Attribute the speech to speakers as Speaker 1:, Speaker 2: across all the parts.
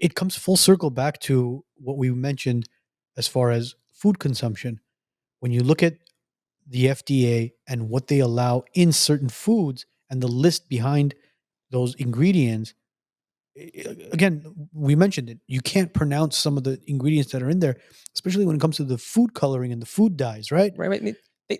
Speaker 1: It comes full circle back to what we mentioned as far as food consumption. When you look at the FDA and what they allow in certain foods and the list behind those ingredients, again, we mentioned it. You can't pronounce some of the ingredients that are in there, especially when it comes to the food coloring and the food dyes, right?
Speaker 2: Right.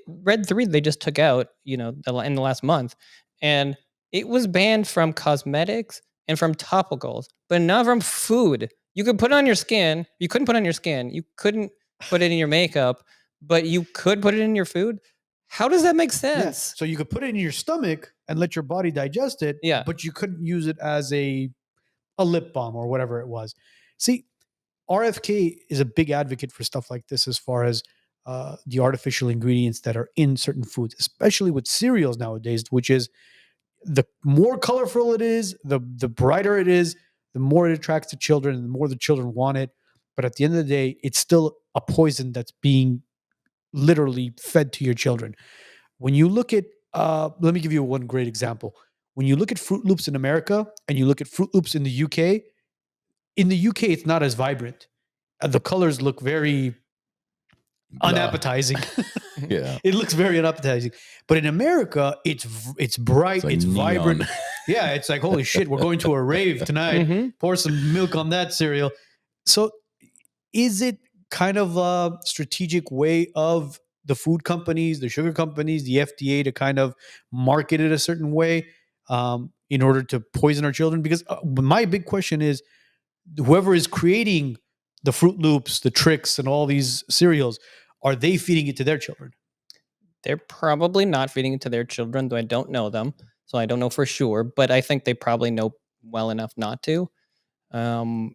Speaker 2: Red 3 they just took out, in the last month, and it was banned from cosmetics and from topicals, but not from food. You could put it on your skin. You couldn't put it on your skin. You couldn't put it in your makeup, but you could put it in your food. How does that make
Speaker 1: Yeah.
Speaker 2: sense?
Speaker 1: So you could put it in your stomach and let your body digest it,
Speaker 2: Yeah.
Speaker 1: but you couldn't use it as a lip balm or whatever it was. See, RFK is a big advocate for stuff like this as far as the artificial ingredients that are in certain foods, especially with cereals nowadays, which is the more colorful it is, the brighter it is, the more it attracts the children and the more the children want it. But at the end of the day, it's still a poison that's being literally fed to your children. When you look at, let me give you one great example. When you look at Fruit Loops in America and you look at Fruit Loops in the UK, it's not as vibrant. The colors look very unappetizing.
Speaker 3: Yeah.
Speaker 1: It looks very unappetizing. But in America, it's bright,
Speaker 3: like
Speaker 1: it's
Speaker 3: neon.
Speaker 1: vibrant. Yeah, it's like, holy shit, we're going to a rave tonight.
Speaker 2: Mhm.
Speaker 1: Pour some milk on that cereal. So is it kind of a strategic way of the food companies, the sugar companies, the FDA to kind of market it a certain way in order to poison our children? Because my big question is, whoever is creating the Fruit Loops, the tricks, and all these cereals, are they feeding it to their children?
Speaker 2: They're probably not feeding it to their children, though I don't know them, so I don't know for sure, but I think they probably know well enough not to. Um,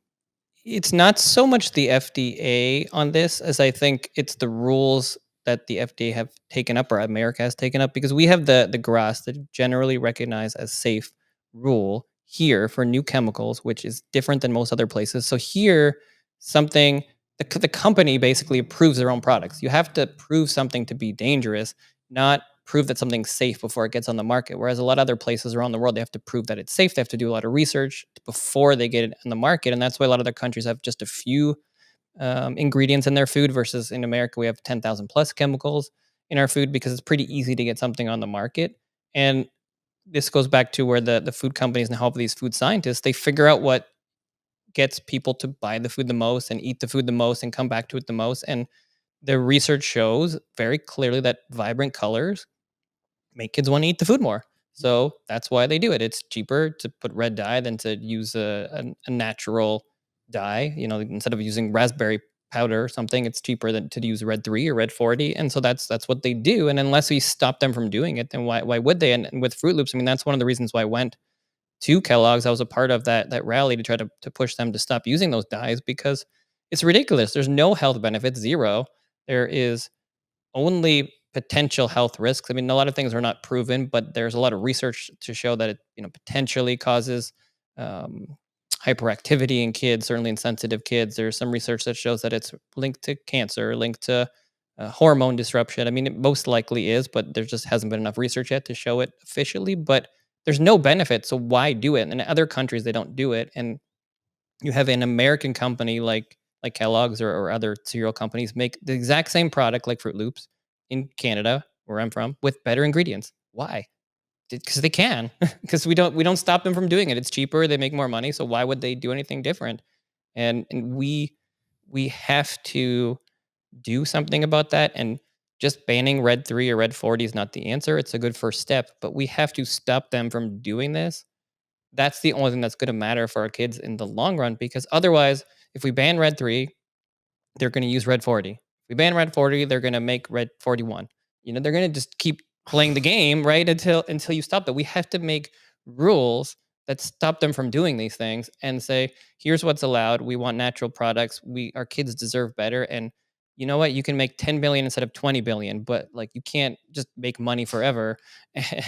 Speaker 2: it's not so much the FDA on this as I think it's the rules that the FDA have taken up or America has taken up because we have the GRAS, the generally recognized as safe rule here for new chemicals, which is different than most other places. So here, something the company basically approves their own products. You have to prove something to be dangerous, not prove that something's safe before it gets on the market. Whereas a lot of other places around the world, they have to prove that it's safe. They have to do a lot of research before they get it on the market, and that's why a lot of other countries have just a few ingredients in their food versus in America we have 10,000 plus chemicals in our food because it's pretty easy to get something on the market. And this goes back to where the food companies and help these food scientists they figure out what gets people to buy the food the most and eat the food the most and come back to it the most. And the research shows very clearly that vibrant colors make kids want to eat the food more. So that's why they do it. It's cheaper to put red dye than to use a natural dye. Instead of using raspberry powder or something, it's cheaper than to use red 3 or red 40. And so that's what they do. And unless we stop them from doing it, then why would they? And with Fruit Loops, I mean, that's one of the reasons why I went to Kellogg's. I was a part of that rally to try to push them to stop using those dyes because it's ridiculous. There's no health benefits, zero. There is only potential health risks. I mean, a lot of things are not proven, but there's a lot of research to show that it potentially causes um, hyperactivity in kids, certainly in sensitive kids. There's some research that shows that it's linked to cancer, linked to hormone disruption. I mean, it most likely is, but there just hasn't been enough research yet to show it officially. But there's no benefit, so why do it? And in other countries, they don't do it. And you have an American company like Kellogg's or other cereal companies make the exact same product like Fruit Loops in Canada, where I'm from, with better ingredients. Why? Because they can. Because we don't stop them from doing it. It's cheaper. They make more money. So why would they do anything different? And we have to do something about that. And just banning red 3 or red 40 is not the answer. It's a good first step, but we have to stop them from doing this. That's the only thing that's going to matter for our kids in the long run because otherwise, if we ban red 3, they're going to use red 40. If we ban red 40, they're going to make red 41. They're going to just keep playing the game, right? Until you stop that. We have to make rules that stop them from doing these things and say, here's what's allowed. We want natural products. Our kids deserve better. And you know what? You can make 10 billion instead of 20 billion, but like you can't just make money forever.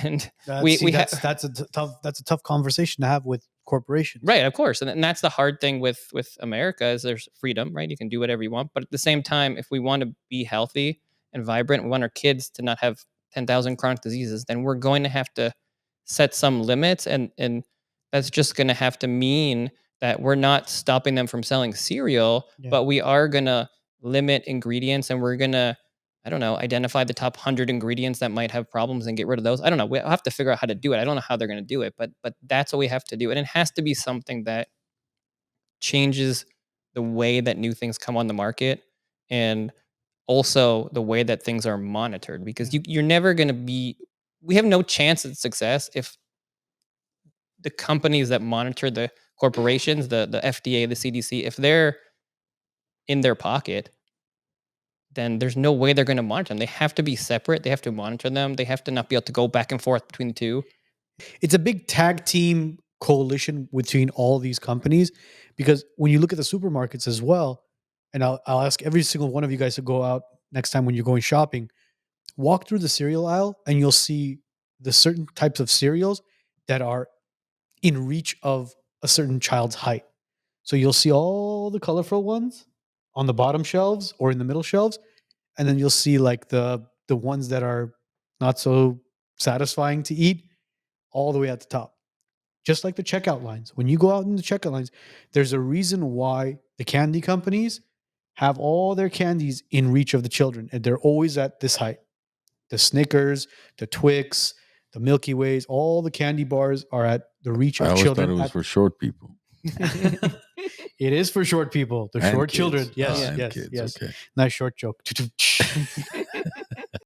Speaker 2: And
Speaker 1: That's a tough conversation to have with corporations.
Speaker 2: right, of course, and that's the hard thing with America is there's freedom, right? You can do whatever you want, but at the same time, if we want to be healthy and vibrant, we want our kids to not have 10,000 chronic diseases, then we're going to have to set some limits, and that's just going to have to mean that we're not stopping them from selling cereal,
Speaker 1: Yeah.
Speaker 2: but we are gonna limit ingredients and we're gonna, I don't know, identify the top 100 ingredients that might have problems and get rid of those. I don't know. We'll have to figure out how to do it. I don't know how they're gonna do it, but that's what we have to do. And it has to be something that changes the way that new things come on the market and also the way that things are monitored because
Speaker 1: Yeah.
Speaker 2: you're never going to be we have no chance at success if the companies that monitor the corporations, the FDA, the CDC, if they're in their pocket, then there's no way they're going to monitor them. They have to be separate. They have to monitor them. They have to not be able to go back and forth between the two.
Speaker 1: It's a big tag team coalition between all these companies because when you look at the supermarkets as well, and I'll ask every single one of you guys to go out next time when you're going shopping, walk through the cereal aisle and you'll see the certain types of cereals that are in reach of a certain child's height. So you'll see all the colorful ones on the bottom shelves or in the middle shelves, and then you'll see like the ones that are not so satisfying to eat all the way at the top. Just like the checkout lines. When you go out in the checkout lines, there's a reason why the candy companies have all their candies in reach of the children, and they're always at this height. The Snickers, the Twix, the Milky Ways, all the candy bars are at the reach
Speaker 3: I
Speaker 1: of
Speaker 3: always thought
Speaker 1: children.
Speaker 3: it was for short people
Speaker 1: It is for short people, the
Speaker 3: and
Speaker 1: short
Speaker 3: kids.
Speaker 1: children. Yes,
Speaker 2: Yeah.
Speaker 3: And
Speaker 1: yes,
Speaker 3: kids.
Speaker 1: yes.
Speaker 3: Okay.
Speaker 1: Nice short joke.